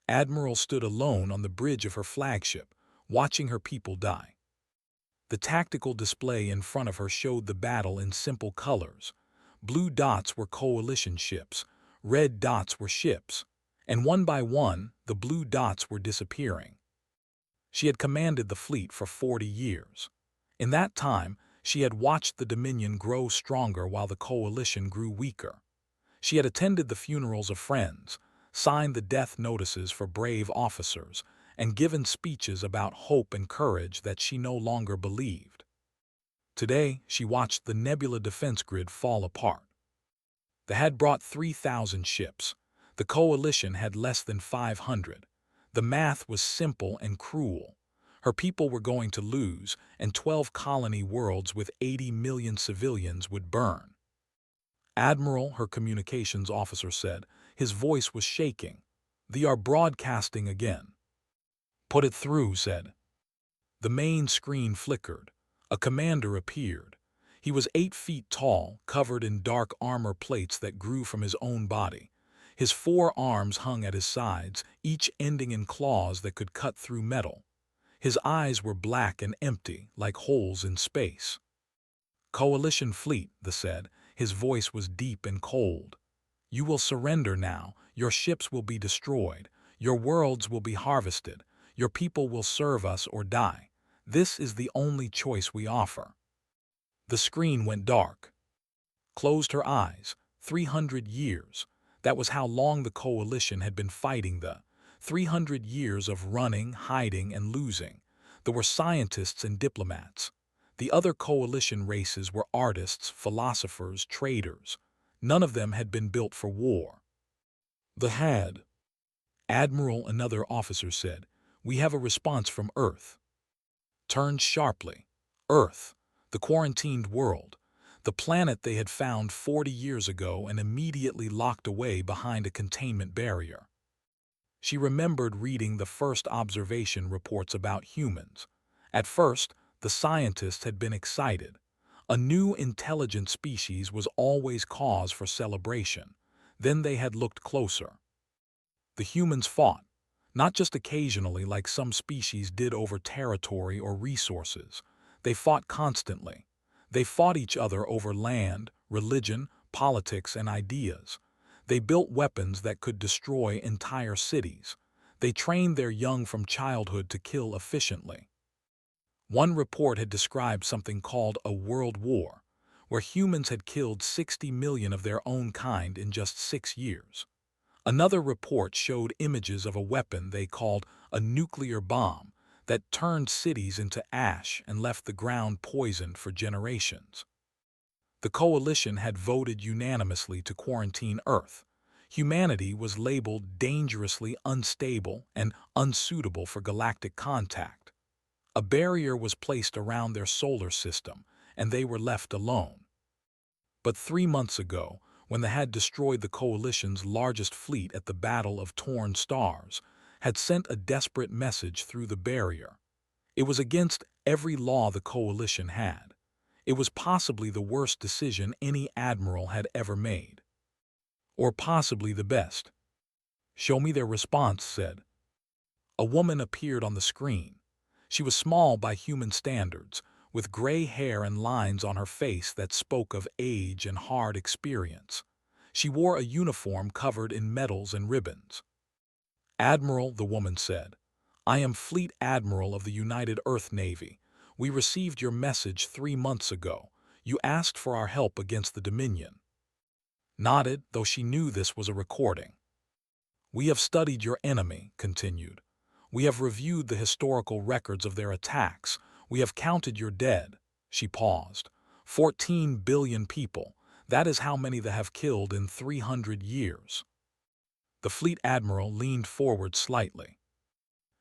Admiral stood alone on the bridge of her flagship, watching her people die. The tactical display in front of her showed the battle in simple colors. Blue dots were coalition ships, red dots were ships, and one by one, the blue dots were disappearing. She had commanded the fleet for 40 years. In that time, she had watched the Dominion grow stronger while the coalition grew weaker. She had attended the funerals of friends, signed the death notices for brave officers, and given speeches about hope and courage that she no longer believed. Today, she watched the Nebula defense grid fall apart. They had brought 3,000 ships. The coalition had less than 500. The math was simple and cruel. Her people were going to lose, and 12 colony worlds with 80 million civilians would burn. Admiral, her communications officer said. His voice was shaking. "They are broadcasting again." "Put it through," said. The main screen flickered. A commander appeared. He was 8 feet tall, covered in dark armor plates that grew from his own body. His 4 arms hung at his sides, each ending in claws that could cut through metal. His eyes were black and empty, like holes in space. "Coalition fleet," they said. His voice was deep and cold. "You will surrender now. Your ships will be destroyed. Your worlds will be harvested. Your people will serve us or die. This is the only choice we offer." The screen went dark. Closed her eyes. 300 years. That was how long the coalition had been fighting. 300 years of running, hiding, and losing. There were scientists and diplomats. The other coalition races were artists, philosophers, traders. None of them had been built for war. The had. "Admiral," another officer said, "we have a response from Earth." Turned sharply. Earth, the quarantined world, the planet they had found 40 years ago and immediately locked away behind a containment barrier. She remembered reading the first observation reports about humans. At first, the scientists had been excited. A new intelligent species was always cause for celebration. Then they had looked closer. The humans fought, not just occasionally like some species did over territory or resources. They fought constantly. They fought each other over land, religion, politics, and ideas. They built weapons that could destroy entire cities. They trained their young from childhood to kill efficiently. One report had described something called a world war, where humans had killed 60 million of their own kind in just 6 years. Another report showed images of a weapon they called a nuclear bomb that turned cities into ash and left the ground poisoned for generations. The coalition had voted unanimously to quarantine Earth. Humanity was labeled dangerously unstable and unsuitable for galactic contact. A barrier was placed around their solar system, and they were left alone. But 3 months ago, when they had destroyed the coalition's largest fleet at the Battle of Torn Stars, had sent a desperate message through the barrier. It was against every law the coalition had. It was possibly the worst decision any admiral had ever made. Or possibly the best. "Show me their response," said. A woman appeared on the screen. She was small by human standards, with gray hair and lines on her face that spoke of age and hard experience. She wore a uniform covered in medals and ribbons. "Admiral," the woman said, "I am Fleet Admiral of the United Earth Navy. We received your message 3 months ago. You asked for our help against the Dominion." Nodded, though she knew this was a recording. "We have studied your enemy," continued. "We have reviewed the historical records of their attacks. We have counted your dead." She paused. 14 billion people. That is how many they have killed in 300 years. The fleet admiral leaned forward slightly.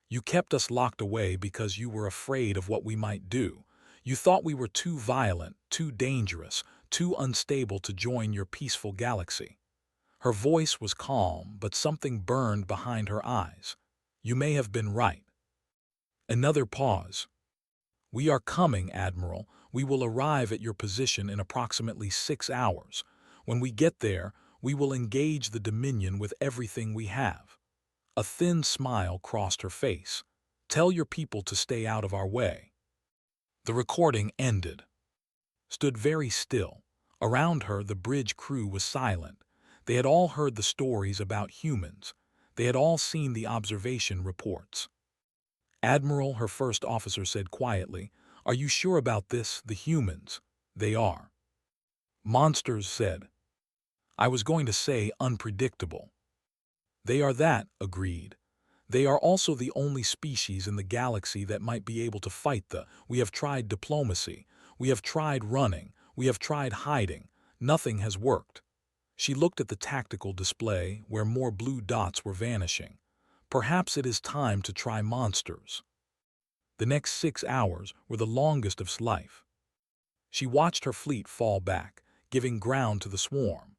"You kept us locked away because you were afraid of what we might do. You thought we were too violent, too dangerous, too unstable to join your peaceful galaxy." Her voice was calm, but something burned behind her eyes. "You may have been right." Another pause. "We are coming, Admiral. We will arrive at your position in approximately 6 hours. When we get there, we will engage the Dominion with everything we have." A thin smile crossed her face. "Tell your people to stay out of our way." The recording ended. Stood very still. Around her, the bridge crew was silent. They had all heard the stories about humans. They had all seen the observation reports. "Admiral," her first officer said quietly, "are you sure about this, the humans?" "They are." "Monsters," said. "I was going to say unpredictable." "They are that," agreed. "They are also the only species in the galaxy that might be able to fight the. We have tried diplomacy. We have tried running. We have tried hiding. Nothing has worked." She looked at the tactical display where more blue dots were vanishing. "Perhaps it is time to try monsters." The next 6 hours were the longest of life. She watched her fleet fall back, giving ground to the swarm.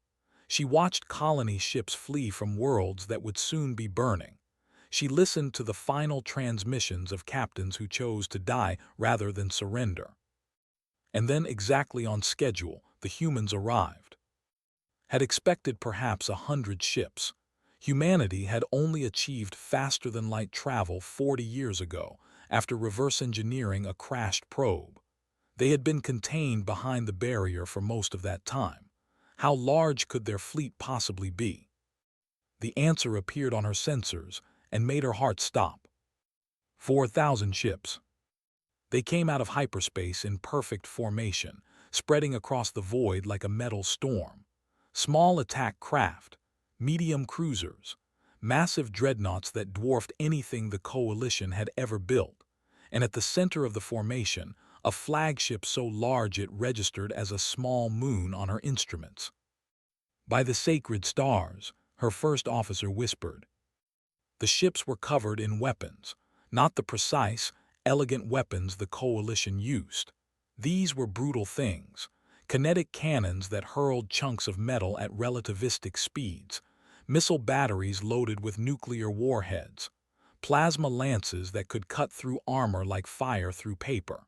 She watched colony ships flee from worlds that would soon be burning. She listened to the final transmissions of captains who chose to die rather than surrender. And then, exactly on schedule, the humans arrived. Had expected perhaps 100 ships. Humanity had only achieved faster-than-light travel 40 years ago, after reverse engineering a crashed probe. They had been contained behind the barrier for most of that time. How large could their fleet possibly be? The answer appeared on her sensors and made her heart stop. 4,000 ships. They came out of hyperspace in perfect formation, spreading across the void like a metal storm. Small attack craft, medium cruisers, massive dreadnoughts that dwarfed anything the Coalition had ever built, and at the center of the formation, a flagship so large it registered as a small moon on her instruments. "By the sacred stars," her first officer whispered. The ships were covered in weapons, not the precise, elegant weapons the Coalition used. These were brutal things. Kinetic cannons that hurled chunks of metal at relativistic speeds, missile batteries loaded with nuclear warheads, plasma lances that could cut through armor like fire through paper.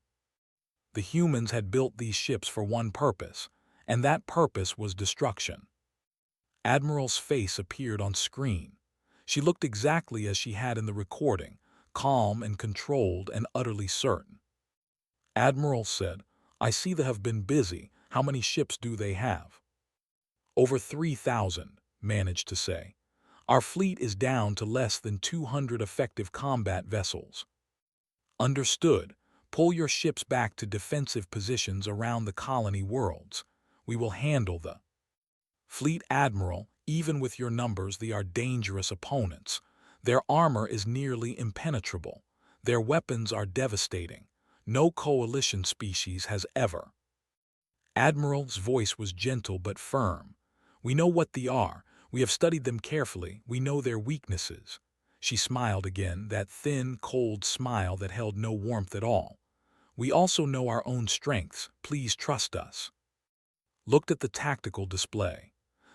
The humans had built these ships for one purpose, and that purpose was destruction. Admiral's face appeared on screen. She looked exactly as she had in the recording, calm and controlled and utterly certain. "Admiral," said, "I see they have been busy. How many ships do they have?" "Over 3,000, managed to say. "Our fleet is down to less than 200 effective combat vessels." "Understood. Pull your ships back to defensive positions around the colony worlds. We will handle the fleet." "Admiral, even with your numbers they are dangerous opponents. Their armor is nearly impenetrable. Their weapons are devastating. No Coalition species has ever." Admiral's voice was gentle but firm. "We know what they are. We have studied them carefully. We know their weaknesses." She smiled again, that thin, cold smile that held no warmth at all. "We also know our own strengths. Please trust us." Looked at the tactical display.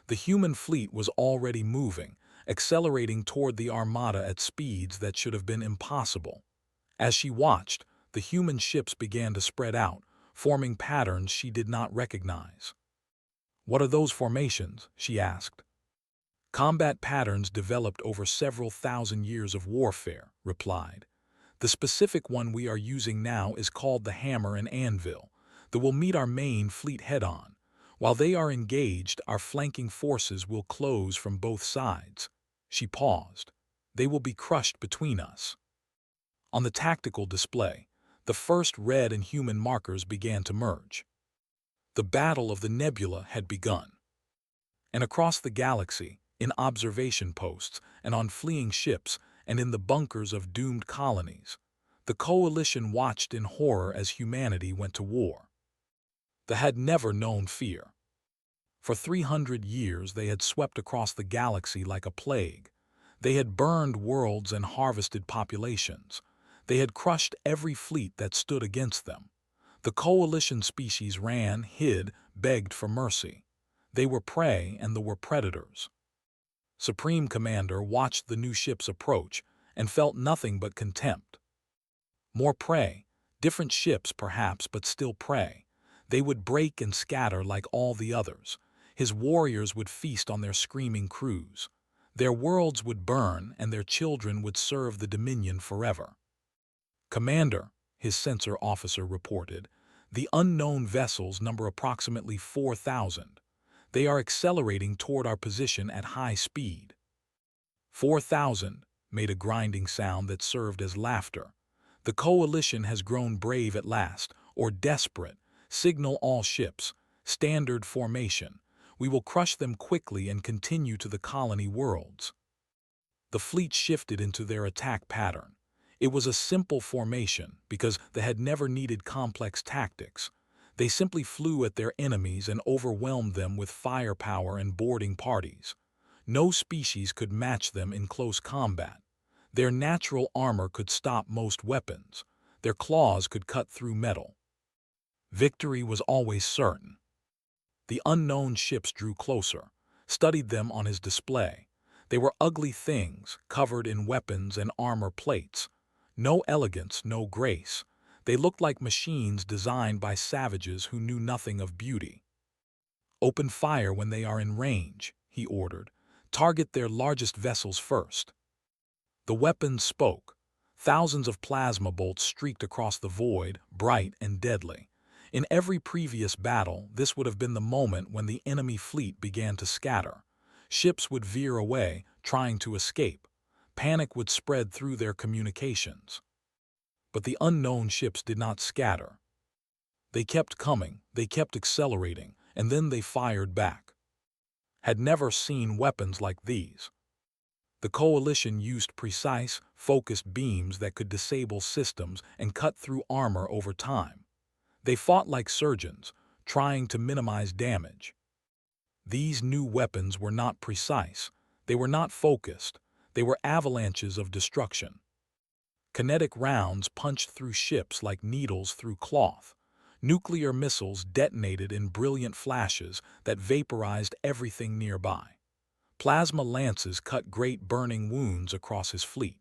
The human fleet was already moving, accelerating toward the Armada at speeds that should have been impossible. As she watched, the human ships began to spread out, forming patterns she did not recognize. "What are those formations?" she asked. "Combat patterns developed over several thousand years of warfare," replied. "The specific one we are using now is called the Hammer and Anvil, that will meet our main fleet head-on. While they are engaged, our flanking forces will close from both sides." She paused. "They will be crushed between us." On the tactical display, the first red and human markers began to merge. The Battle of the Nebula had begun. And across the galaxy, in observation posts, and on fleeing ships, and in the bunkers of doomed colonies, the Coalition watched in horror as humanity went to war. They had never known fear. For 300 years they had swept across the galaxy like a plague. They had burned worlds and harvested populations. They had crushed every fleet that stood against them. The Coalition species ran, hid, begged for mercy. They were prey and they were predators. Supreme Commander watched the new ships approach and felt nothing but contempt. More prey, different ships perhaps, but still prey. They would break and scatter like all the others. His warriors would feast on their screaming crews. Their worlds would burn and their children would serve the Dominion forever. "Commander," his sensor officer reported, "the unknown vessels number approximately 4,000. They are accelerating toward our position at high speed." 4,000 made a grinding sound that served as laughter. "The coalition has grown brave at last, or desperate. Signal all ships. Standard formation. We will crush them quickly and continue to the colony worlds." The fleet shifted into their attack pattern. It was a simple formation because they had never needed complex tactics. They simply flew at their enemies and overwhelmed them with firepower and boarding parties. No species could match them in close combat. Their natural armor could stop most weapons. Their claws could cut through metal. Victory was always certain. The unknown ships drew closer, studied them on his display. They were ugly things, covered in weapons and armor plates. No elegance, no grace. They looked like machines designed by savages who knew nothing of beauty. "Open fire when they are in range," he ordered. "Target their largest vessels first." The weapons spoke. Thousands of plasma bolts streaked across the void, bright and deadly. In every previous battle, this would have been the moment when the enemy fleet began to scatter. Ships would veer away, trying to escape. Panic would spread through their communications. But the unknown ships did not scatter. They kept coming, they kept accelerating, and then they fired back. Had never seen weapons like these. The coalition used precise, focused beams that could disable systems and cut through armor over time. They fought like surgeons, trying to minimize damage. These new weapons were not precise. They were not focused. They were avalanches of destruction. Kinetic rounds punched through ships like needles through cloth. Nuclear missiles detonated in brilliant flashes that vaporized everything nearby. Plasma lances cut great burning wounds across his fleet.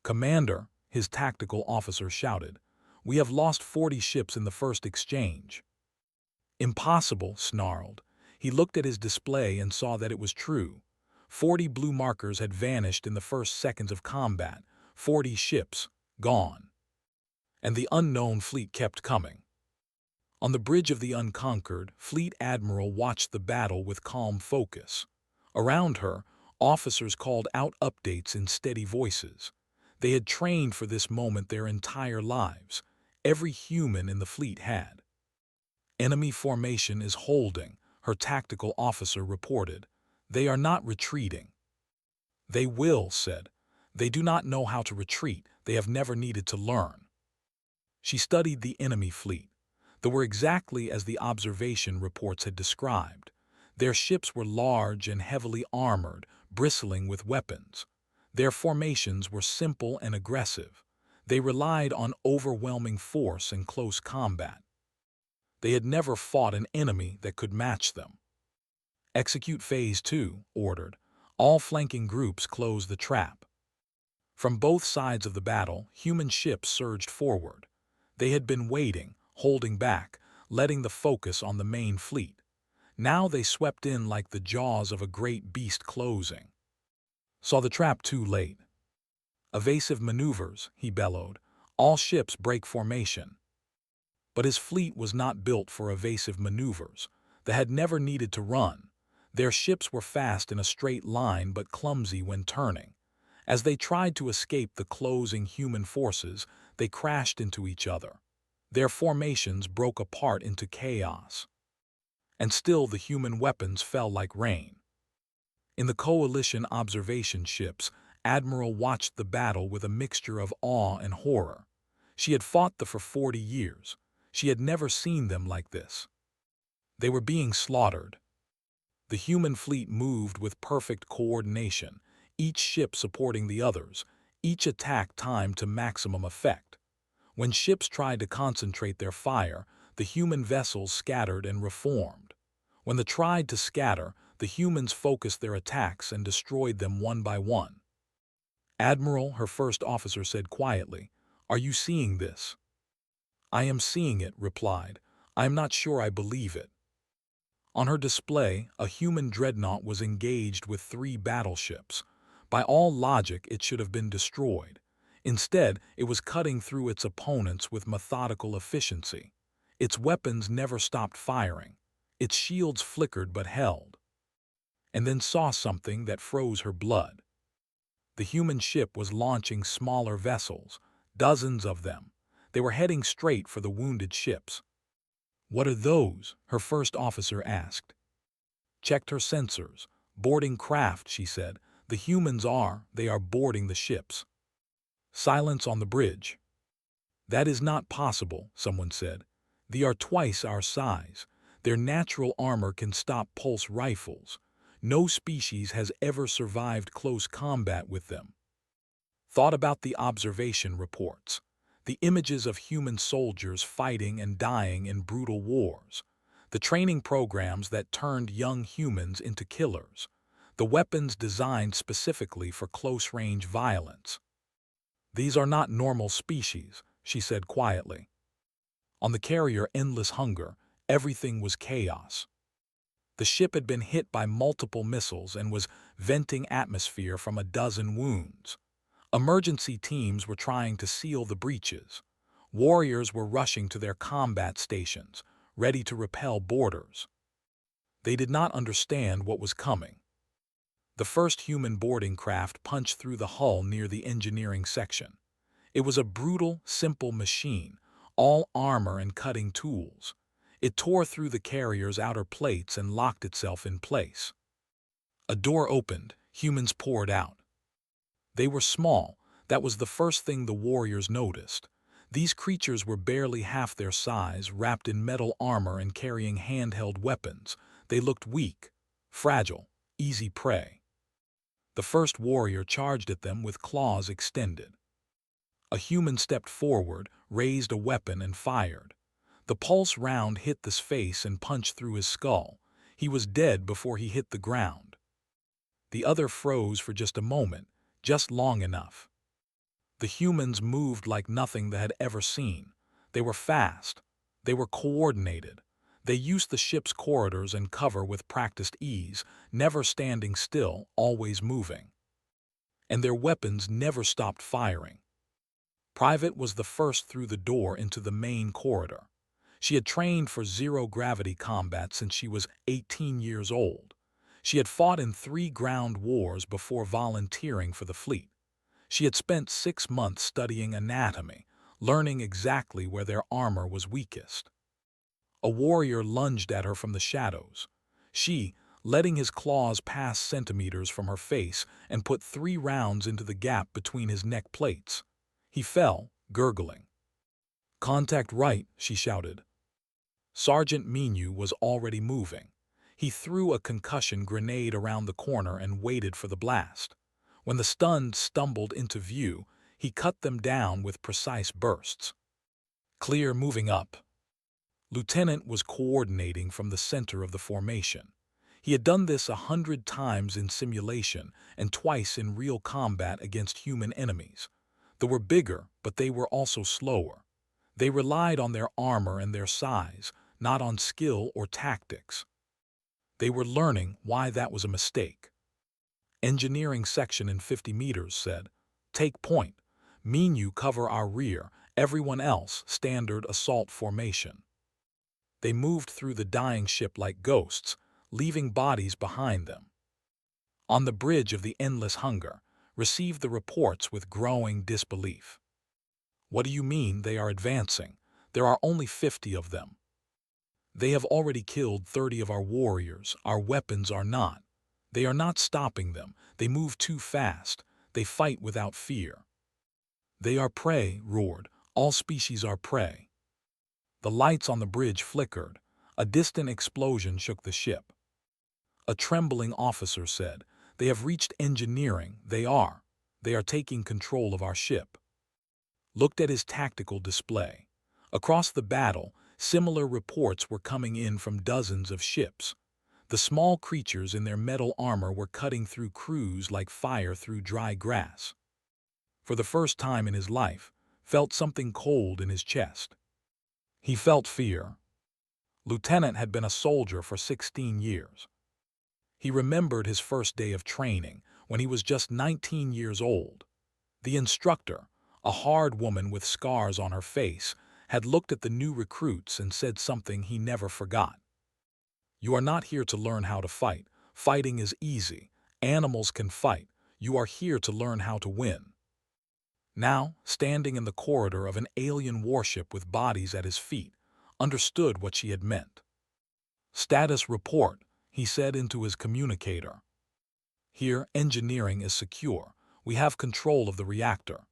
"Commander," his tactical officer shouted, "we have lost 40 ships in the first exchange." "Impossible," snarled. He looked at his display and saw that it was true. 40 blue markers had vanished in the first seconds of combat. 40 ships, gone. And the unknown fleet kept coming. On the bridge of the Unconquered, Fleet Admiral watched the battle with calm focus. Around her, officers called out updates in steady voices. They had trained for this moment their entire lives. Every human in the fleet had. "Enemy formation is holding," her tactical officer reported. "They are not retreating." "They will," said. "They do not know how to retreat. They have never needed to learn." She studied the enemy fleet. They were exactly as the observation reports had described. Their ships were large and heavily armored, bristling with weapons. Their formations were simple and aggressive. They relied on overwhelming force and close combat. They had never fought an enemy that could match them. "Execute Phase 2, ordered. All flanking groups close the trap." From both sides of the battle, human ships surged forward. They had been waiting, holding back, letting the focus on the main fleet. Now they swept in like the jaws of a great beast closing. "Saw the trap too late." "Evasive maneuvers," he bellowed. "All ships break formation." But his fleet was not built for evasive maneuvers. They had never needed to run. Their ships were fast in a straight line but clumsy when turning. As they tried to escape the closing human forces, they crashed into each other. Their formations broke apart into chaos. And still the human weapons fell like rain. In the coalition observation ships, Admiral watched the battle with a mixture of awe and horror. She had fought them for 40 years. She had never seen them like this. They were being slaughtered. The human fleet moved with perfect coordination, each ship supporting the others, each attack timed to maximum effect. When ships tried to concentrate their fire, the human vessels scattered and reformed. When they tried to scatter, the humans focused their attacks and destroyed them one by one. "Admiral," her first officer said quietly, "are you seeing this?" "I am seeing it," replied. "I am not sure I believe it." On her display, a human dreadnought was engaged with 3 battleships. By all logic, it should have been destroyed. Instead, it was cutting through its opponents with methodical efficiency. Its weapons never stopped firing. Its shields flickered but held. And then saw something that froze her blood. The human ship was launching smaller vessels, dozens of them. They were heading straight for the wounded ships. "What are those?" her first officer asked. Checked her sensors. "Boarding craft," she said. They are boarding the ships." Silence on the bridge. "That is not possible," someone said. "They are twice our size. Their natural armor can stop pulse rifles. No species has ever survived close combat with them." Thought about the observation reports. The images of human soldiers fighting and dying in brutal wars. The training programs that turned young humans into killers. The weapons designed specifically for close-range violence. "These are not normal species," she said quietly. On the carrier Endless Hunger, everything was chaos. The ship had been hit by multiple missiles and was venting atmosphere from a dozen wounds. Emergency teams were trying to seal the breaches. Warriors were rushing to their combat stations, ready to repel boarders. They did not understand what was coming. The first human boarding craft punched through the hull near the engineering section. It was a brutal, simple machine, all armor and cutting tools. It tore through the carrier's outer plates and locked itself in place. A door opened. Humans poured out. They were small. That was the first thing the warriors noticed. These creatures were barely half their size, wrapped in metal armor and carrying handheld weapons. They looked weak, fragile, easy prey. The first warrior charged at them with claws extended. A human stepped forward, raised a weapon, and fired. The pulse round hit his face and punched through his skull. He was dead before he hit the ground. The other froze for just a moment, just long enough. The humans moved like nothing they had ever seen. They were fast. They were coordinated. They used the ship's corridors and cover with practiced ease, never standing still, always moving. And their weapons never stopped firing. Private was the first through the door into the main corridor. She had trained for zero-gravity combat since she was 18 years old. She had fought in 3 ground wars before volunteering for the fleet. She had spent 6 months studying anatomy, learning exactly where their armor was weakest. A warrior lunged at her from the shadows. She, letting his claws pass centimeters from her face, and put 3 rounds into the gap between his neck plates. He fell, gurgling. "Contact right," she shouted. Sergeant Minu was already moving. He threw a concussion grenade around the corner and waited for the blast. When the stunned stumbled into view, he cut them down with precise bursts. "Clear, moving up." Lieutenant was coordinating from the center of the formation. He had done this 100 times in simulation and twice in real combat against human enemies. They were bigger, but they were also slower. They relied on their armor and their size, not on skill or tactics. They were learning why that was a mistake. Engineering section in 50 meters said, "Take point. Minu cover our rear, everyone else standard assault formation." They moved through the dying ship like ghosts, leaving bodies behind them. On the bridge of the Endless Hunger, received the reports with growing disbelief. "What do you mean they are advancing? There are only 50 of them. They have already killed 30 of our warriors. Our weapons are not. They are not stopping them. They move too fast. They fight without fear." "They are prey," roared. "All species are prey." The lights on the bridge flickered. A distant explosion shook the ship. A trembling officer said, "They have reached engineering. They are taking control of our ship." Looked at his tactical display. Across the battle, similar reports were coming in from dozens of ships. The small creatures in their metal armor were cutting through crews like fire through dry grass. For the first time in his life, felt something cold in his chest. He felt fear. Lieutenant had been a soldier for 16 years. He remembered his first day of training, when he was just 19 years old. The instructor, a hard woman with scars on her face, had looked at the new recruits and said something he never forgot. "You are not here to learn how to fight. Fighting is easy. Animals can fight. You are here to learn how to win." Now, standing in the corridor of an alien warship with bodies at his feet, understood what she had meant. "Status report," he said into his communicator. "Here, engineering is secure. We have control of the reactor.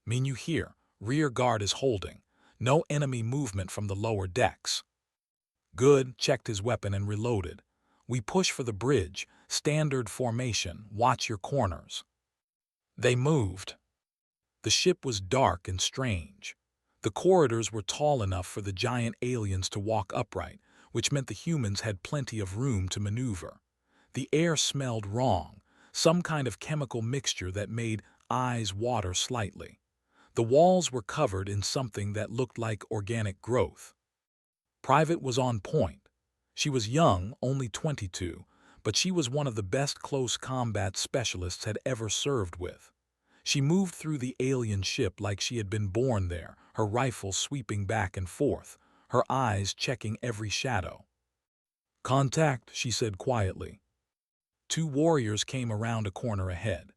Mean you hear, rear guard is holding. No enemy movement from the lower decks." Good checked his weapon and reloaded. "We push for the bridge. Standard formation. Watch your corners." They moved. The ship was dark and strange. The corridors were tall enough for the giant aliens to walk upright, which meant the humans had plenty of room to maneuver. The air smelled wrong, some kind of chemical mixture that made eyes water slightly. The walls were covered in something that looked like organic growth. Private was on point. She was young, only 22, but she was one of the best close combat specialists had ever served with. She moved through the alien ship like she had been born there, her rifle sweeping back and forth, her eyes checking every shadow. "Contact," she said quietly. Two warriors came around a corner ahead.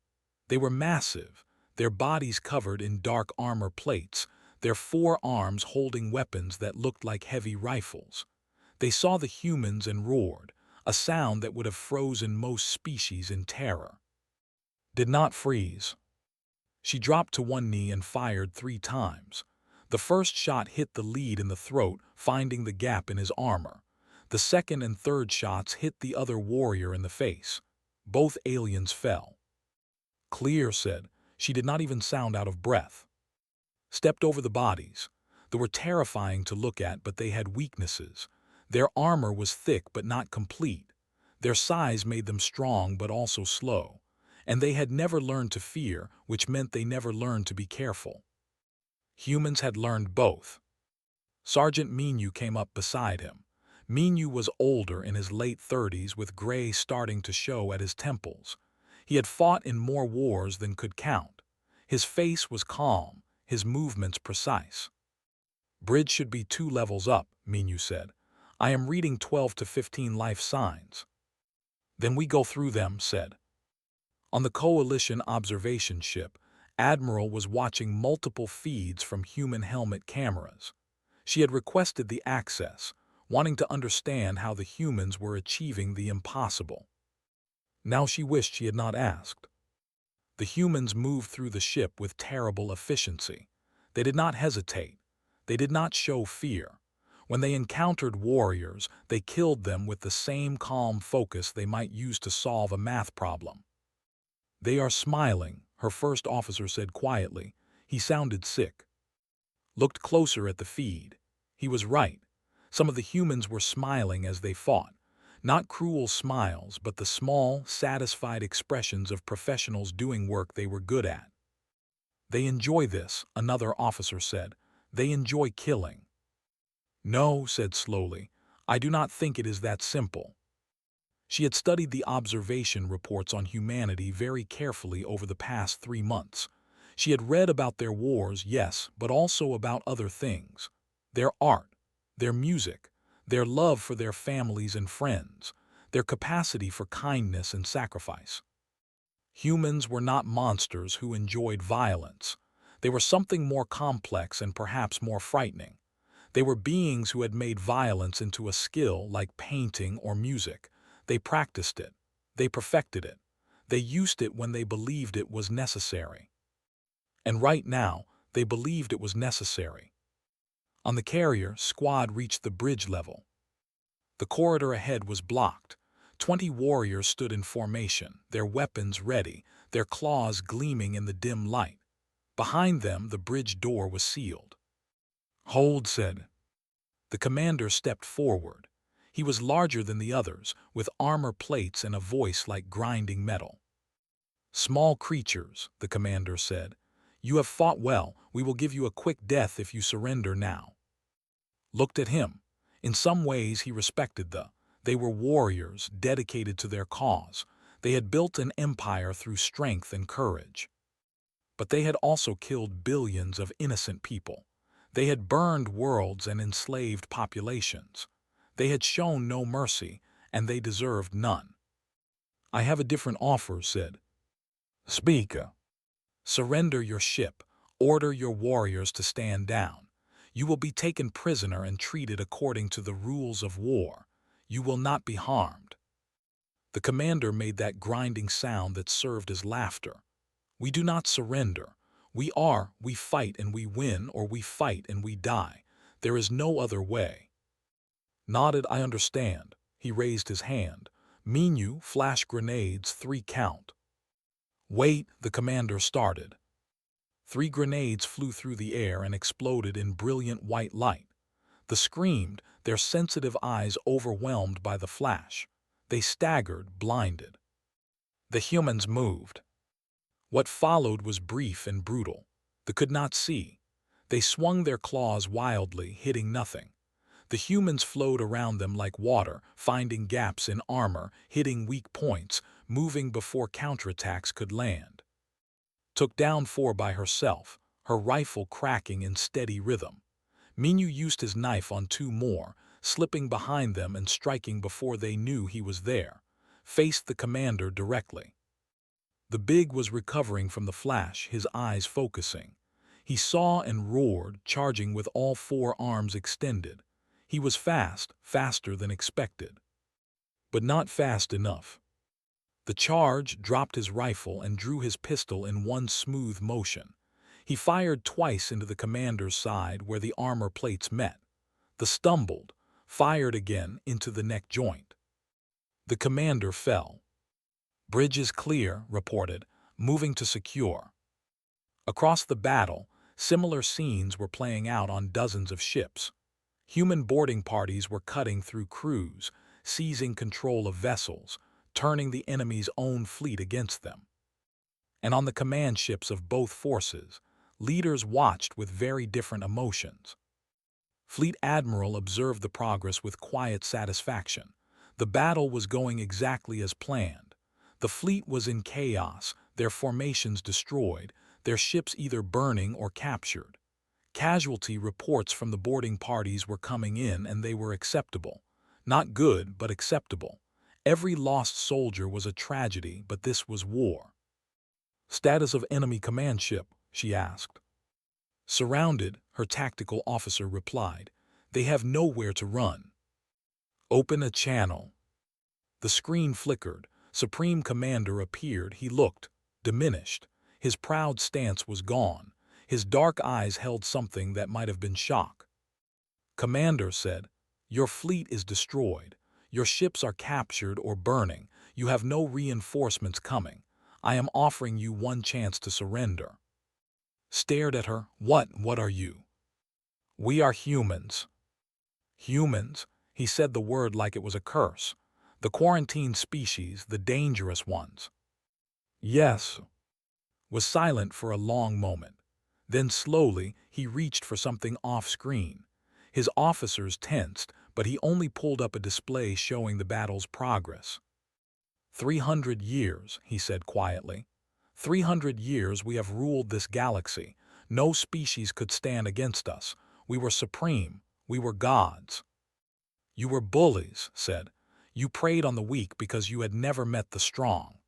They were massive, their bodies covered in dark armor plates, their forearms holding weapons that looked like heavy rifles. They saw the humans and roared, a sound that would have frozen most species in terror. Did not freeze. She dropped to one knee and fired 3 times. The first shot hit the lead in the throat, finding the gap in his armor. The second and third shots hit the other warrior in the face. Both aliens fell. "Clear," said. She did not even sound out of breath. Stepped over the bodies. They were terrifying to look at, but they had weaknesses. Their armor was thick but not complete. Their size made them strong but also slow. And they had never learned to fear, which meant they never learned to be careful. Humans had learned both. Sergeant Minu came up beside him. Minu was older, in his late 30s, with gray starting to show at his temples. He had fought in more wars than could count. His face was calm, his movements precise. "Bridge should be 2 levels up," Minu said. "I am reading 12 to 15 life signs." "Then we go through them," said. On the Coalition observation ship, Admiral was watching multiple feeds from human helmet cameras. She had requested the access, wanting to understand how the humans were achieving the impossible. Now she wished she had not asked. The humans moved through the ship with terrible efficiency. They did not hesitate. They did not show fear. When they encountered warriors, they killed them with the same calm focus they might use to solve a math problem. "They are smiling," her first officer said quietly. He sounded sick. Looked closer at the feed. He was right. Some of the humans were smiling as they fought. Not cruel smiles, but the small, satisfied expressions of professionals doing work they were good at. "They enjoy this," another officer said. "They enjoy killing." "No," said slowly. "I do not think it is that simple." She had studied the observation reports on humanity very carefully over the past 3 months. She had read about their wars, yes, but also about other things. Their art, their music, their love for their families and friends, their capacity for kindness and sacrifice. Humans were not monsters who enjoyed violence. They were something more complex and perhaps more frightening. They were beings who had made violence into a skill like painting or music. They practiced it. They perfected it. They used it when they believed it was necessary. And right now, they believed it was necessary. On the carrier, squad reached the bridge level. The corridor ahead was blocked. 20 warriors stood in formation, their weapons ready, their claws gleaming in the dim light. Behind them, the bridge door was sealed. "Hold," said. The commander stepped forward. He was larger than the others, with armor plates and a voice like grinding metal. "Small creatures," the commander said. "You have fought well. We will give you a quick death if you surrender now." Looked at him. In some ways he respected them. They were warriors dedicated to their cause. They had built an empire through strength and courage. But they had also killed billions of innocent people. They had burned worlds and enslaved populations. They had shown no mercy, and they deserved none. "I have a different offer," said. "Speak." "Surrender your ship. Order your warriors to stand down. You will be taken prisoner and treated according to the rules of war. You will not be harmed." The commander made that grinding sound that served as laughter. "We do not surrender. We fight and we win, or we fight and we die. There is no other way." Nodded, "I understand." He raised his hand. "Menu, flash grenades, 3 count." "Wait," the commander started. 3 grenades flew through the air and exploded in brilliant white light. They screamed, their sensitive eyes overwhelmed by the flash. They staggered, blinded. The humans moved. What followed was brief and brutal. They could not see. They swung their claws wildly, hitting nothing. The humans flowed around them like water, finding gaps in armor, hitting weak points, moving before counterattacks could land. Took down 4 by herself, her rifle cracking in steady rhythm. Minu used his knife on 2 more, slipping behind them and striking before they knew he was there. Faced the commander directly. The big was recovering from the flash, his eyes focusing. He saw and roared, charging with all 4 arms extended. He was fast, faster than expected. But not fast enough. The charge dropped his rifle and drew his pistol in one smooth motion. He fired twice into the commander's side where the armor plates met. The stumbled, fired again into the neck joint. The commander fell. "Bridge is clear," reported, moving to secure. Across the battle, similar scenes were playing out on dozens of ships. Human boarding parties were cutting through crews, seizing control of vessels, turning the enemy's own fleet against them. And on the command ships of both forces, leaders watched with very different emotions. Fleet Admiral observed the progress with quiet satisfaction. The battle was going exactly as planned. The fleet was in chaos, their formations destroyed, their ships either burning or captured. Casualty reports from the boarding parties were coming in, and they were acceptable. Not good, but acceptable. Every lost soldier was a tragedy, but this was war. "Status of enemy command ship?" she asked. "Surrounded," her tactical officer replied. "They have nowhere to run." "Open a channel." The screen flickered. Supreme Commander appeared. He looked diminished. His proud stance was gone. His dark eyes held something that might have been shock. "Commander," said, "your fleet is destroyed. Your ships are captured or burning. You have no reinforcements coming. I am offering you one chance to surrender." Stared at her. What are you?" "We are humans." "Humans?" He said the word like it was a curse. "The quarantined species, the dangerous ones." "Yes." Was silent for a long moment. Then slowly he reached for something off-screen. His officers tensed, but he only pulled up a display showing the battle's progress. 300 years, he said quietly. 300 years we have ruled this galaxy. No species could stand against us. We were supreme. We were gods. "You were bullies," said. "You preyed on the weak because you had never met the strong.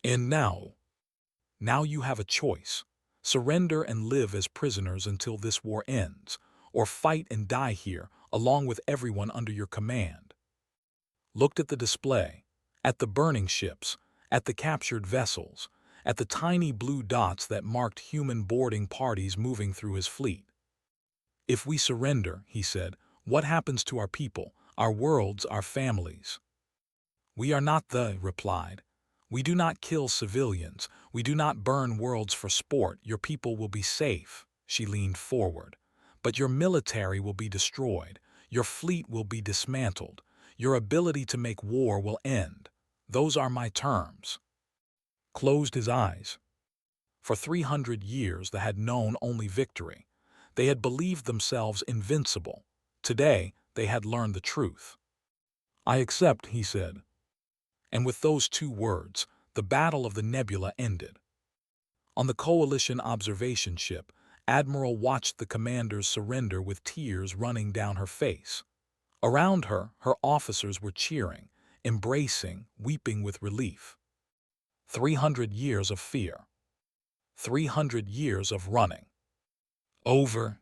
And now you have a choice. Surrender and live as prisoners until this war ends, or fight and die here, along with everyone under your command." Looked at the display, at the burning ships, at the captured vessels, at the tiny blue dots that marked human boarding parties moving through his fleet. "If we surrender," he said, "what happens to our people, our worlds, our families?" "We are not the," replied. "We do not kill civilians. We do not burn worlds for sport. Your people will be safe." She leaned forward. "But your military will be destroyed. Your fleet will be dismantled. Your ability to make war will end. Those are my terms." Closed his eyes. For 300 years they had known only victory. They had believed themselves invincible. Today, they had learned the truth. "I accept," he said. And with those two words, the Battle of the Nebula ended. On the Coalition observation ship, Admiral watched the commander's surrender with tears running down her face. Around her, her officers were cheering, embracing, weeping with relief. 300 years of fear. 300 years of running. Over.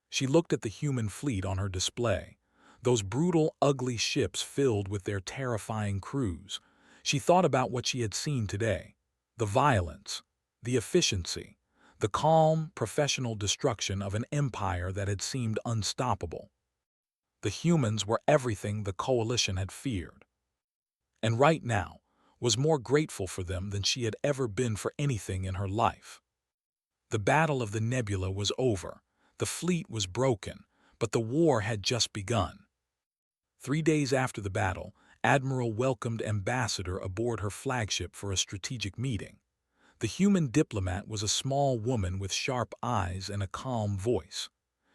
She looked at the human fleet on her display, those brutal, ugly ships filled with their terrifying crews. She thought about what she had seen today, the violence, the efficiency, the calm, professional destruction of an empire that had seemed unstoppable. The humans were everything the Coalition had feared, and right now was more grateful for them than she had ever been for anything in her life. The Battle of the Nebula was over, the fleet was broken, but the war had just begun. 3 days after the battle, Admiral welcomed Ambassador aboard her flagship for a strategic meeting. The human diplomat was a small woman with sharp eyes and a calm voice.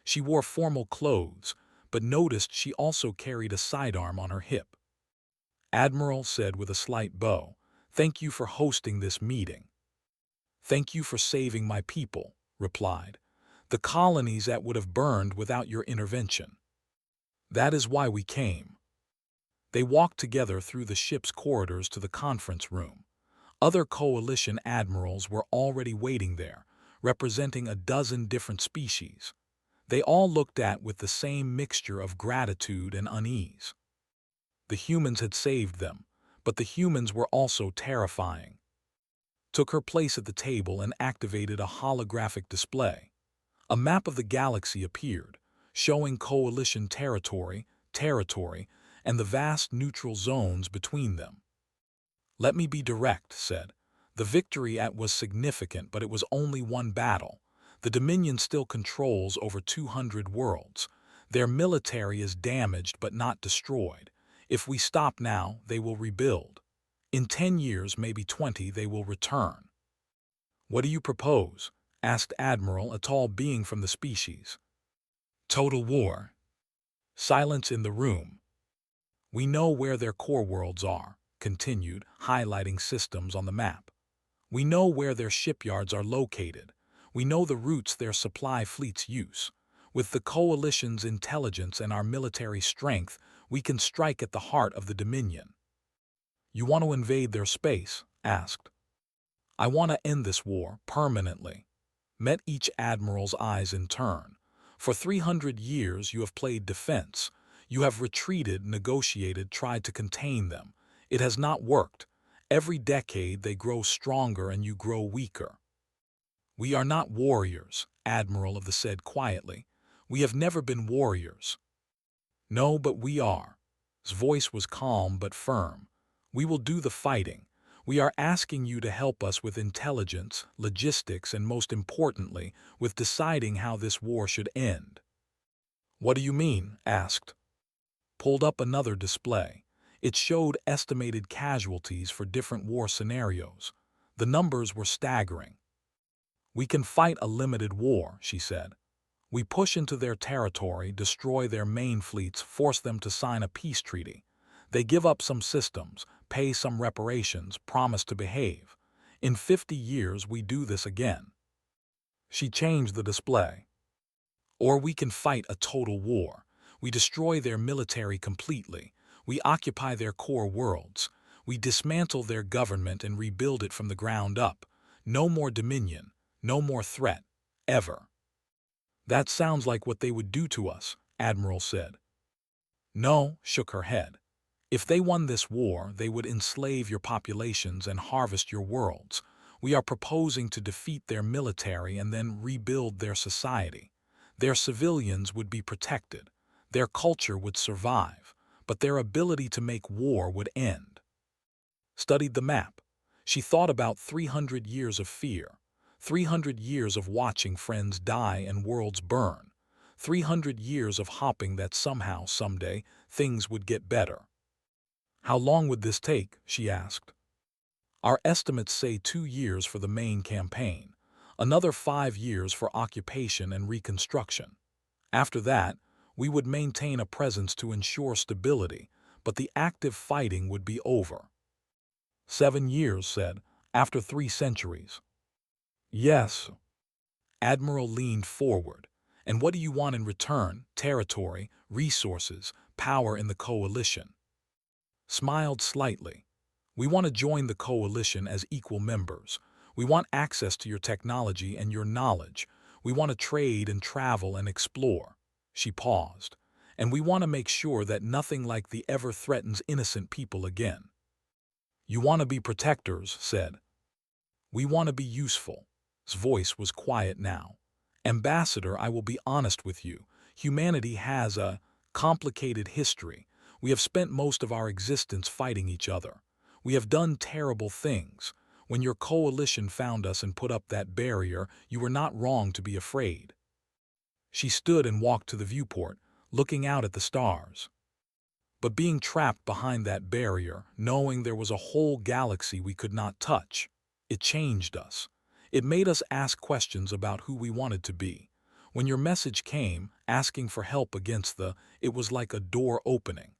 She wore formal clothes, but noticed she also carried a sidearm on her hip. "Admiral," said with a slight bow, "thank you for hosting this meeting." "Thank you for saving my people," replied. "The colonies that would have burned without your intervention. That is why we came." They walked together through the ship's corridors to the conference room. Other Coalition admirals were already waiting there, representing a dozen different species. They all looked at with the same mixture of gratitude and unease. The humans had saved them, but the humans were also terrifying. Took her place at the table and activated a holographic display. A map of the galaxy appeared, showing Coalition territory, and the vast neutral zones between them. "Let me be direct," said. "The victory was significant, but it was only one battle. The Dominion still controls over 200 worlds. Their military is damaged but not destroyed. If we stop now, they will rebuild. In 10 years, maybe 20, they will return." "What do you propose?" asked Admiral, a tall being from the species. "Total war." Silence in the room. "We know where their core worlds are," continued, highlighting systems on the map. "We know where their shipyards are located. We know the routes their supply fleets use. With the Coalition's intelligence and our military strength, we can strike at the heart of the Dominion." "You want to invade their space?" asked. "I want to end this war permanently." Met each admiral's eyes in turn. "For 300 years you have played defense. You have retreated, negotiated, tried to contain them. It has not worked. Every decade they grow stronger and you grow weaker." "We are not warriors," Admiral of the said quietly. "We have never been warriors." "No, but we are." His voice was calm but firm. "We will do the fighting. We are asking you to help us with intelligence, logistics, and most importantly, with deciding how this war should end." "What do you mean?" asked. Pulled up another display. It showed estimated casualties for different war scenarios. The numbers were staggering. "We can fight a limited war," she said. "We push into their territory, destroy their main fleets, force them to sign a peace treaty. They give up some systems, pay some reparations, promise to behave. In 50 years we do this again." She changed the display. "Or we can fight a total war. We destroy their military completely. We occupy their core worlds. We dismantle their government and rebuild it from the ground up. No more dominion, no more threat, ever." "That sounds like what they would do to us," Admiral said. "No," shook her head. "If they won this war, they would enslave your populations and harvest your worlds. We are proposing to defeat their military and then rebuild their society. Their civilians would be protected. Their culture would survive, but their ability to make war would end." Studied the map. She thought about 300 years of fear, 300 years of watching friends die and worlds burn, 300 years of hoping that somehow, someday, things would get better. "How long would this take?" she asked. "Our estimates say 2 years for the main campaign, another 5 years for occupation and reconstruction. After that, We would maintain a presence to ensure stability, but the active fighting would be over. 7 years, said, after 3 centuries. Yes. Admiral leaned forward. And what do you want in return? Territory, resources, power in the coalition. Smiled slightly. We want to join the coalition as equal members. We want access to your technology and your knowledge. We want to trade and travel and explore. She paused. And we want to make sure that nothing like the ever threatens innocent people again. You want to be protectors, said. We want to be useful. His voice was quiet now. Ambassador, I will be honest with you. Humanity has a complicated history. We have spent most of our existence fighting each other. We have done terrible things. When your coalition found us and put up that barrier, you were not wrong to be afraid. She stood and walked to the viewport, looking out at the stars. But being trapped behind that barrier, knowing there was a whole galaxy we could not touch, it changed us. It made us ask questions about who we wanted to be. When your message came, asking for help against it was like a door opening.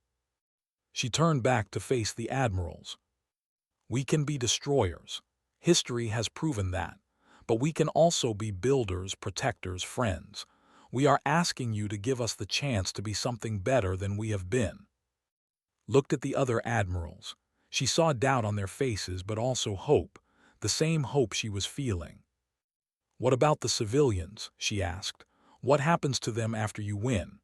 She turned back to face the admirals. We can be destroyers. History has proven that. But we can also be builders, protectors, friends. We are asking you to give us the chance to be something better than we have been. Looked at the other admirals. She saw doubt on their faces, but also hope, the same hope she was feeling. What about the civilians? She asked. What happens to them after you win?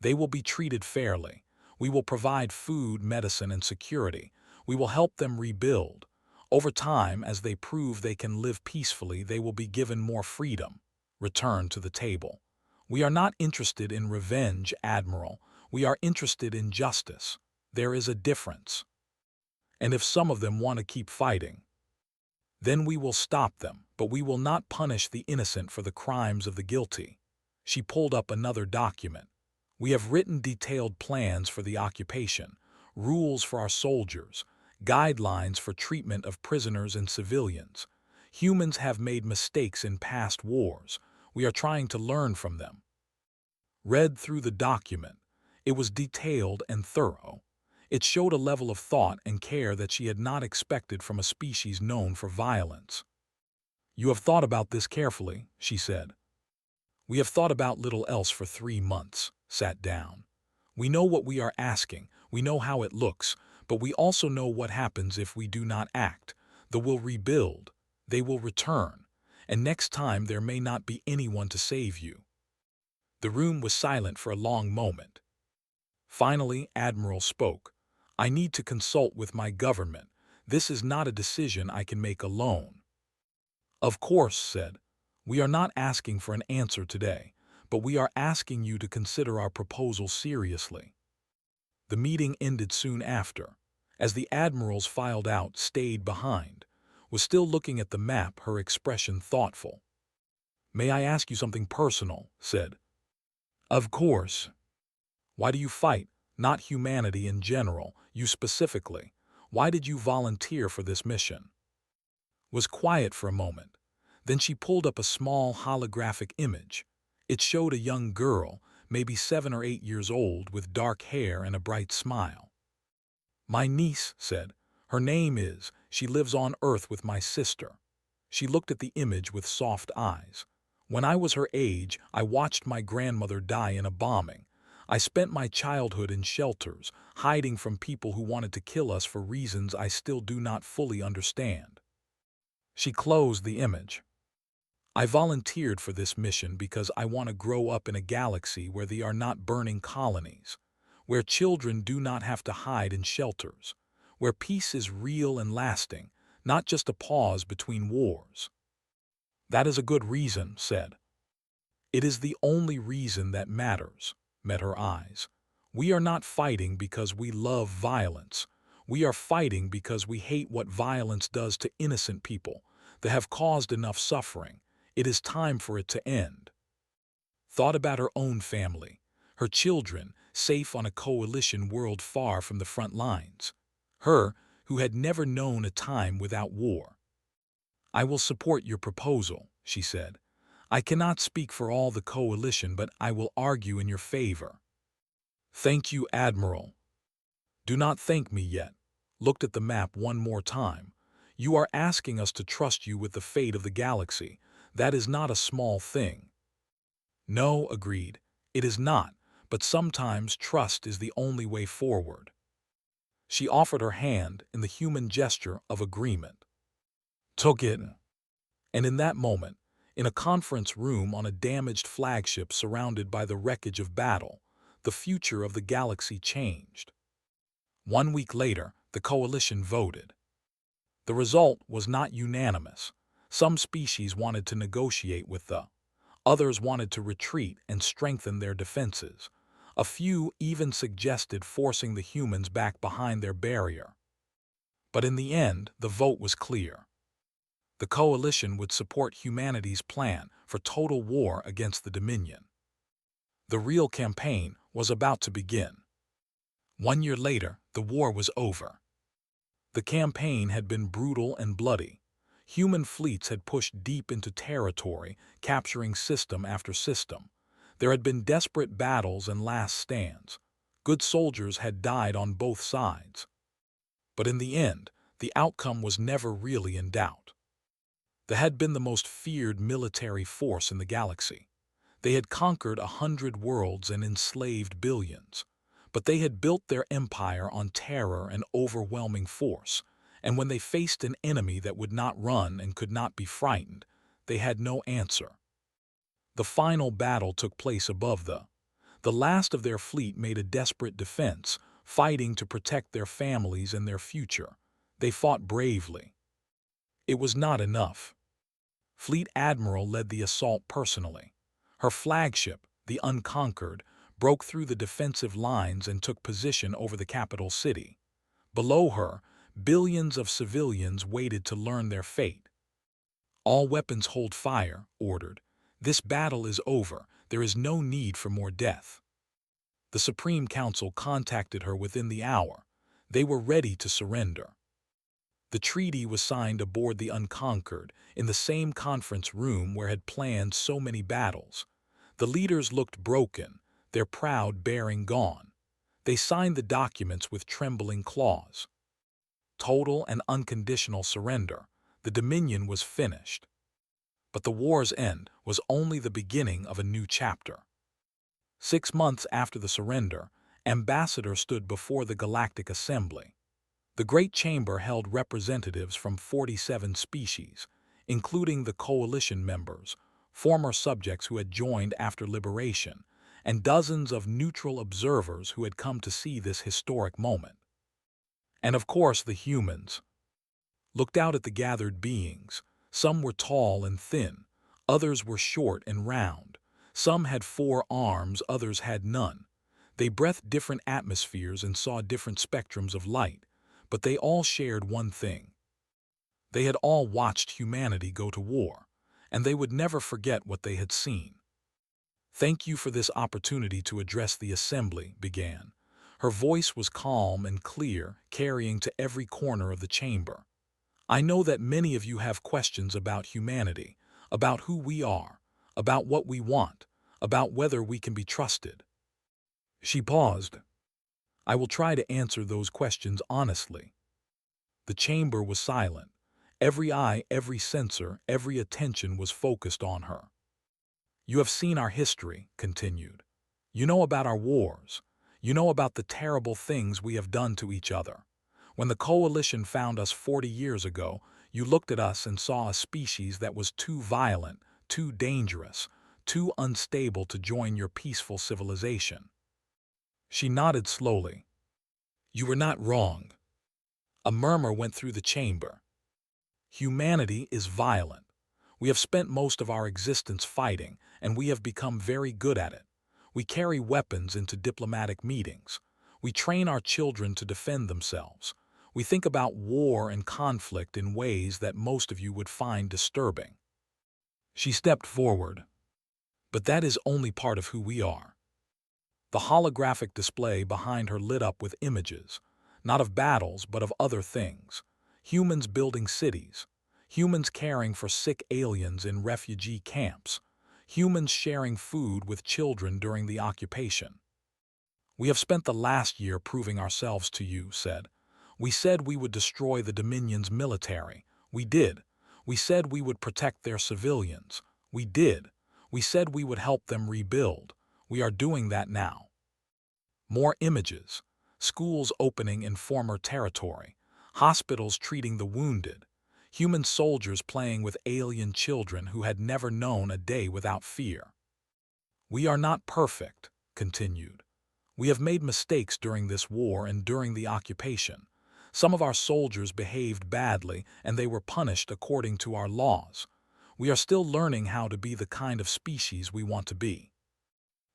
They will be treated fairly. We will provide food, medicine, and security. We will help them rebuild. Over time, as they prove they can live peacefully, they will be given more freedom. Return to the table. We are not interested in revenge, Admiral. We are interested in justice. There is a difference. And if some of them want to keep fighting, then we will stop them, but we will not punish the innocent for the crimes of the guilty. She pulled up another document. We have written detailed plans for the occupation, rules for our soldiers, guidelines for treatment of prisoners and civilians. Humans have made mistakes in past wars. We are trying to learn from them. Read through the document. It was detailed and thorough. It showed a level of thought and care that she had not expected from a species known for violence. You have thought about this carefully, she said. We have thought about little else for 3 months. Sat down. We know what we are asking. We know how it looks, but we also know what happens if we do not act. They will rebuild. They will return. And next time there may not be anyone to save you. The room was silent for a long moment. Finally, Admiral spoke. I need to consult with my government. This is not a decision I can make alone. Of course, said. We are not asking for an answer today, but we are asking you to consider our proposal seriously. The meeting ended soon after. As the admirals filed out, stayed behind, was still looking at the map, her expression thoughtful. May I ask you something personal? Said. Of course. Why do you fight? Not humanity in general, you specifically. Why did you volunteer for this mission? Was quiet for a moment. Then she pulled up a small holographic image. It showed a young girl, maybe 7 or 8 years old, with dark hair and a bright smile. My niece, said. Her name is, she lives on Earth with my sister. She looked at the image with soft eyes. When I was her age, I watched my grandmother die in a bombing. I spent my childhood in shelters, hiding from people who wanted to kill us for reasons I still do not fully understand. She closed the image. I volunteered for this mission because I want to grow up in a galaxy where they are not burning colonies, where children do not have to hide in shelters, where peace is real and lasting, not just a pause between wars. That is a good reason, said. It is the only reason that matters, met her eyes. We are not fighting because we love violence. We are fighting because we hate what violence does to innocent people that have caused enough suffering. It is time for it to end. Thought about her own family, her children, safe on a coalition world far from the front lines. Her, who had never known a time without war. I will support your proposal, she said. I cannot speak for all the coalition, but I will argue in your favor. Thank you, Admiral. Do not thank me yet. Looked at the map one more time. You are asking us to trust you with the fate of the galaxy. That is not a small thing. No, agreed. It is not, but sometimes trust is the only way forward. She offered her hand in the human gesture of agreement. Took it. And in that moment, in a conference room on a damaged flagship surrounded by the wreckage of battle, the future of the galaxy changed. 1 week later, the coalition voted. The result was not unanimous. Some species wanted to negotiate with others wanted to retreat and strengthen their defenses. A few even suggested forcing the humans back behind their barrier. But in the end, the vote was clear. The coalition would support humanity's plan for total war against the Dominion. The real campaign was about to begin. 1 year later, the war was over. The campaign had been brutal and bloody. Human fleets had pushed deep into territory, capturing system after system. There had been desperate battles and last stands. Good soldiers had died on both sides. But in the end, the outcome was never really in doubt. They had been the most feared military force in the galaxy. They had conquered 100 worlds and enslaved billions. But they had built their empire on terror and overwhelming force, and when they faced an enemy that would not run and could not be frightened, they had no answer. The final battle took place above the last of their fleet made a desperate defense, fighting to protect their families and their future. They fought bravely. It was not enough. Fleet Admiral led the assault personally. Her flagship, the Unconquered, broke through the defensive lines and took position over the capital city. Below her, billions of civilians waited to learn their fate. All weapons hold fire, ordered. This battle is over. There is no need for more death. The Supreme Council contacted her within the hour. They were ready to surrender. The treaty was signed aboard the Unconquered, in the same conference room where had planned so many battles. The leaders looked broken, their proud bearing gone. They signed the documents with trembling claws. Total and unconditional surrender. The Dominion was finished. But the war's end was only the beginning of a new chapter. 6 months after the surrender, Ambassador stood before the Galactic Assembly. The Great Chamber held representatives from 47 species, including the coalition members, former subjects who had joined after liberation, and dozens of neutral observers who had come to see this historic moment. And of course the humans looked out at the gathered beings. Some were tall and thin, others were short and round. Some had 4 arms, others had none. They breathed different atmospheres and saw different spectrums of light, but they all shared one thing. They had all watched humanity go to war, and they would never forget what they had seen. "Thank you for this opportunity to address the assembly," began. Her voice was calm and clear, carrying to every corner of the chamber. "I know that many of you have questions about humanity, about who we are, about what we want, about whether we can be trusted." She paused. "I will try to answer those questions honestly." The chamber was silent. Every eye, every sensor, every attention was focused on her. "You have seen our history," continued. "You know about our wars. You know about the terrible things we have done to each other. When the coalition found us 40 years ago, you looked at us and saw a species that was too violent, too dangerous, too unstable to join your peaceful civilization." She nodded slowly. "You were not wrong." A murmur went through the chamber. "Humanity is violent. We have spent most of our existence fighting, and we have become very good at it. We carry weapons into diplomatic meetings. We train our children to defend themselves. We think about war and conflict in ways that most of you would find disturbing." She stepped forward. "But that is only part of who we are." The holographic display behind her lit up with images, not of battles but of other things. Humans building cities, humans caring for sick aliens in refugee camps, humans sharing food with children during the occupation. "We have spent the last year proving ourselves to you," said. "We said we would destroy the Dominion's military. We did. We said we would protect their civilians. We did. We said we would help them rebuild. We are doing that now." More images. Schools opening in former territory. Hospitals treating the wounded. Human soldiers playing with alien children who had never known a day without fear. "We are not perfect," continued. "We have made mistakes during this war and during the occupation. Some of our soldiers behaved badly and they were punished according to our laws. We are still learning how to be the kind of species we want to be."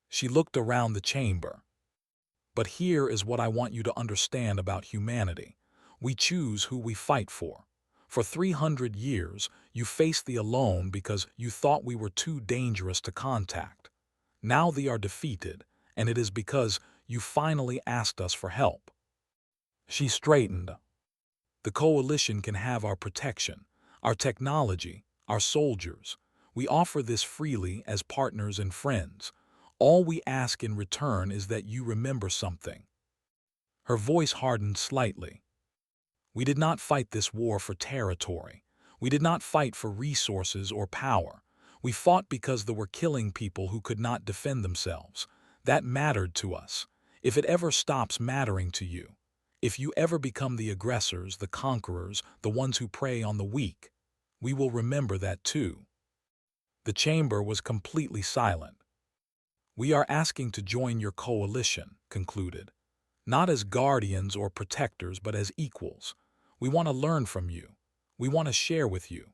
She looked around the chamber. "But here is what I want you to understand about humanity. We choose who we fight for. For 300 years, you faced the alone because you thought we were too dangerous to contact. Now they are defeated, and it is because you finally asked us for help." She straightened. "The coalition can have our protection, our technology, our soldiers. We offer this freely as partners and friends. All we ask in return is that you remember something." Her voice hardened slightly. "We did not fight this war for territory. We did not fight for resources or power. We fought because they were killing people who could not defend themselves. That mattered to us. If it ever stops mattering to you, if you ever become the aggressors, the conquerors, the ones who prey on the weak, we will remember that too." The chamber was completely silent. "We are asking to join your coalition," concluded. "Not as guardians or protectors, but as equals. We want to learn from you. We want to share with you.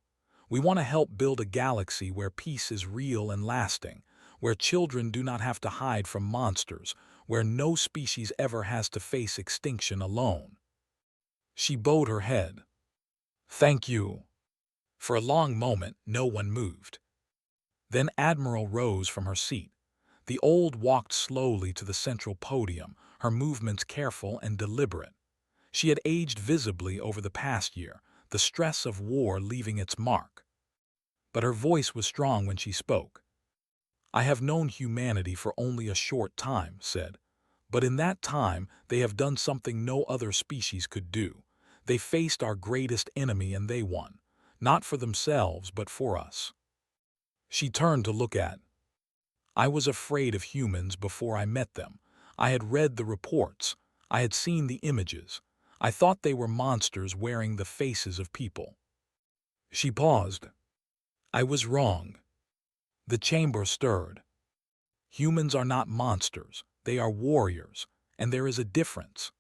We want to help build a galaxy where peace is real and lasting, where children do not have to hide from monsters, where no species ever has to face extinction alone." She bowed her head. "Thank you." For a long moment, no one moved. Then Admiral rose from her seat. The old walked slowly to the central podium, her movements careful and deliberate. She had aged visibly over the past year, the stress of war leaving its mark. But her voice was strong when she spoke. "I have known humanity for only a short time," said. "But in that time, they have done something no other species could do. They faced our greatest enemy and they won. Not for themselves, but for us." She turned to look at. "I was afraid of humans before I met them. I had read the reports. I had seen the images. I thought they were monsters wearing the faces of people." She paused. "I was wrong." The chamber stirred. "Humans are not monsters. They are warriors. And there is a difference."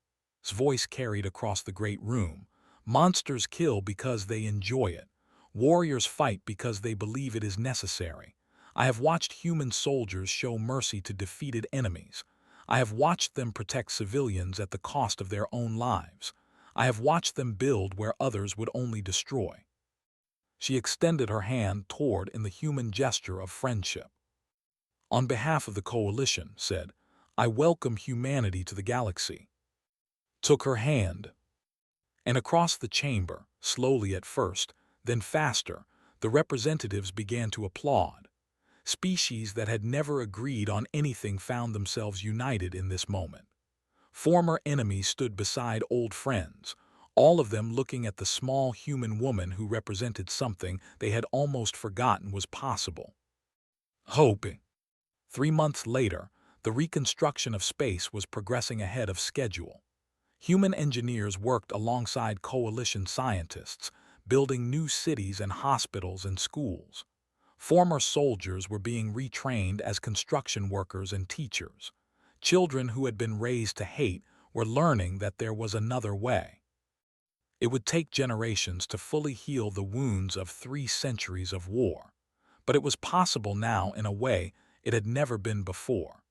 His voice carried across the great room. "Monsters kill because they enjoy it. Warriors fight because they believe it is necessary. I have watched human soldiers show mercy to defeated enemies. I have watched them protect civilians at the cost of their own lives. I have watched them build where others would only destroy." She extended her hand toward in the human gesture of friendship. "On behalf of the coalition," said, "I welcome humanity to the galaxy." Took her hand. And across the chamber, slowly at first, then faster, the representatives began to applaud. Species that had never agreed on anything found themselves united in this moment. Former enemies stood beside old friends, all of them looking at the small human woman who represented something they had almost forgotten was possible. Hope. 3 months later, the reconstruction of space was progressing ahead of schedule. Human engineers worked alongside coalition scientists, building new cities and hospitals and schools. Former soldiers were being retrained as construction workers and teachers. Children who had been raised to hate were learning that there was another way. It would take generations to fully heal the wounds of 3 centuries of war, but it was possible now in a way it had never been before.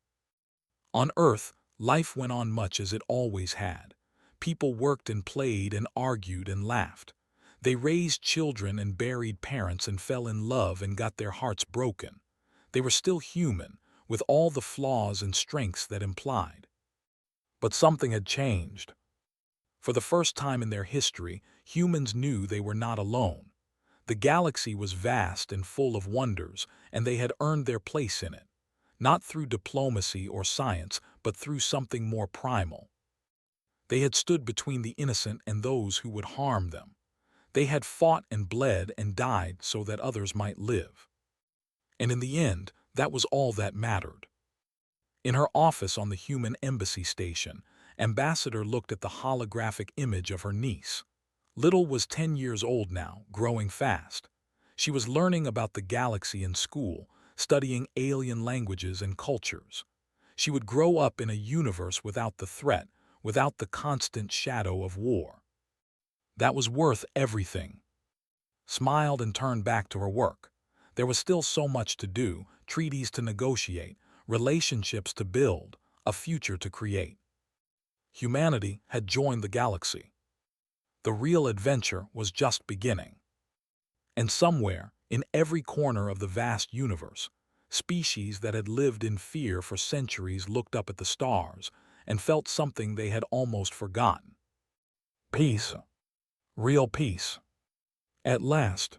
On Earth, life went on much as it always had. People worked and played and argued and laughed. They raised children and buried parents and fell in love and got their hearts broken. They were still human, with all the flaws and strengths that implied. But something had changed. For the first time in their history, humans knew they were not alone. The galaxy was vast and full of wonders, and they had earned their place in it, not through diplomacy or science, but through something more primal. They had stood between the innocent and those who would harm them. They had fought and bled and died so that others might live. And in the end, that was all that mattered. In her office on the human embassy station, Ambassador looked at the holographic image of her niece. Little was 10 years old now, growing fast. She was learning about the galaxy in school, studying alien languages and cultures. She would grow up in a universe without the threat, without the constant shadow of war. That was worth everything. Smiled and turned back to her work. There was still so much to do, treaties to negotiate, relationships to build, a future to create. Humanity had joined the galaxy. The real adventure was just beginning. And somewhere, in every corner of the vast universe, species that had lived in fear for centuries looked up at the stars and felt something they had almost forgotten. Peace. Real peace. At last,